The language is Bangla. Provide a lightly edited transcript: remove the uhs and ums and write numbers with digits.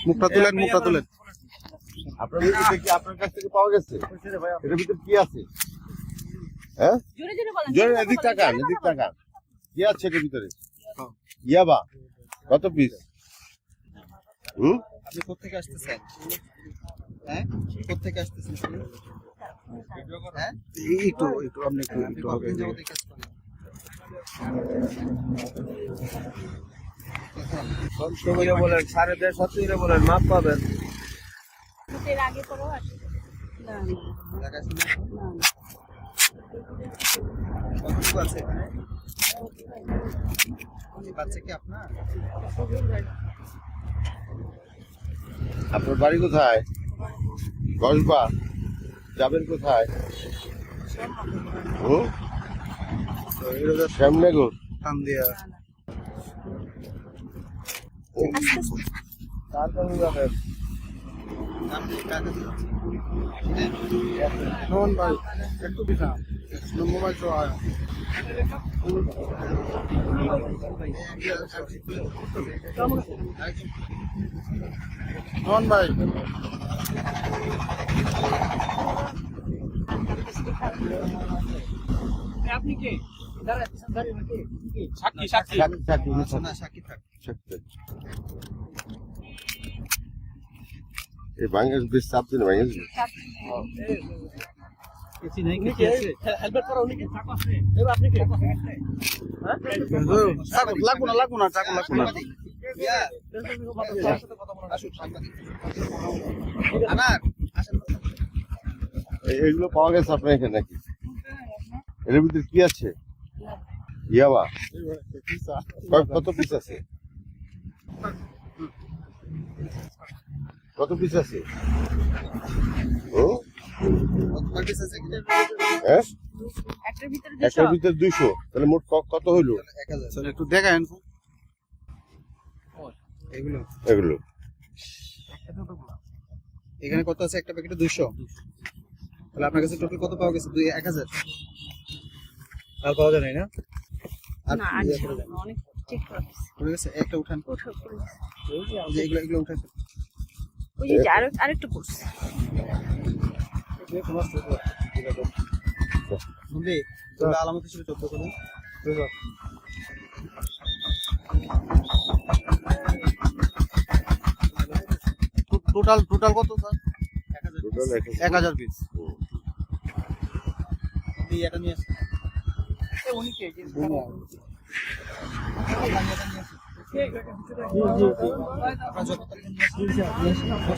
মুখটা তুলেন, মুখটা তুলেন। আপনার কাছ থেকে পাওয়া গেছে? এটার ভিতরে কি আছে? হ্যাঁ, জোরে এদিক তাকান, এদিক তাকান। কি আছে এটার ভিতরে? ইয়াবা। কত পিস? আপনি কোথেকে আসতেছেন? হ্যাঁ, কোথেকে আসতেছেন? হ্যাঁ, একটু আপনি একটু হবে। বলেন 1.5 বলেন, মাপ পাবেন। কতটুকু আছে এখানে? বাচ্চা কি আপনার? আপনার বাড়ি কোথায়? গসবা। যাবেন কোথায়? শ্যামনগর। টান দিয়া তারপরে যাবেন। নন ভাই একটু দিশা মোবাইল তো আয় নন ভাই আপনি কে? সাক্ষী সাক্ষী থাক। এই বাংলাদেশ বেশ চাপ দিন বাংলাদেশ। লাগবো না চাকু লাগবো না। এগুলো পাওয়া গেছে আপনার এখানে নাকি? এর ভিতরে কি আছে? ইয়াবা। কত পিস আছে? কত পিস আছে? হ্যাঁ, একটার ভিতরে 200। তাহলে মোট কত হইলো? একটু দেখান এগুলো এগুলো এখানে কত আছে? একটা প্যাকেটে 200। তাহলে আপনার কাছে টোটাল কত পাওয়া গেছে? 1000। আর পাওয়া যায় না? আর অনেক চেক করা পড়ে গেছে। একটা উঠান, যে এগুলো উঠান। ওই যে আরেকটা পড়ছে। বুঝলি তোমরা আলামত হিসেবে চোদ্দ করুন। টোটাল কত স্যার? 1000 পিস। এটা নিয়ে আসেন। উনি কে? আপনার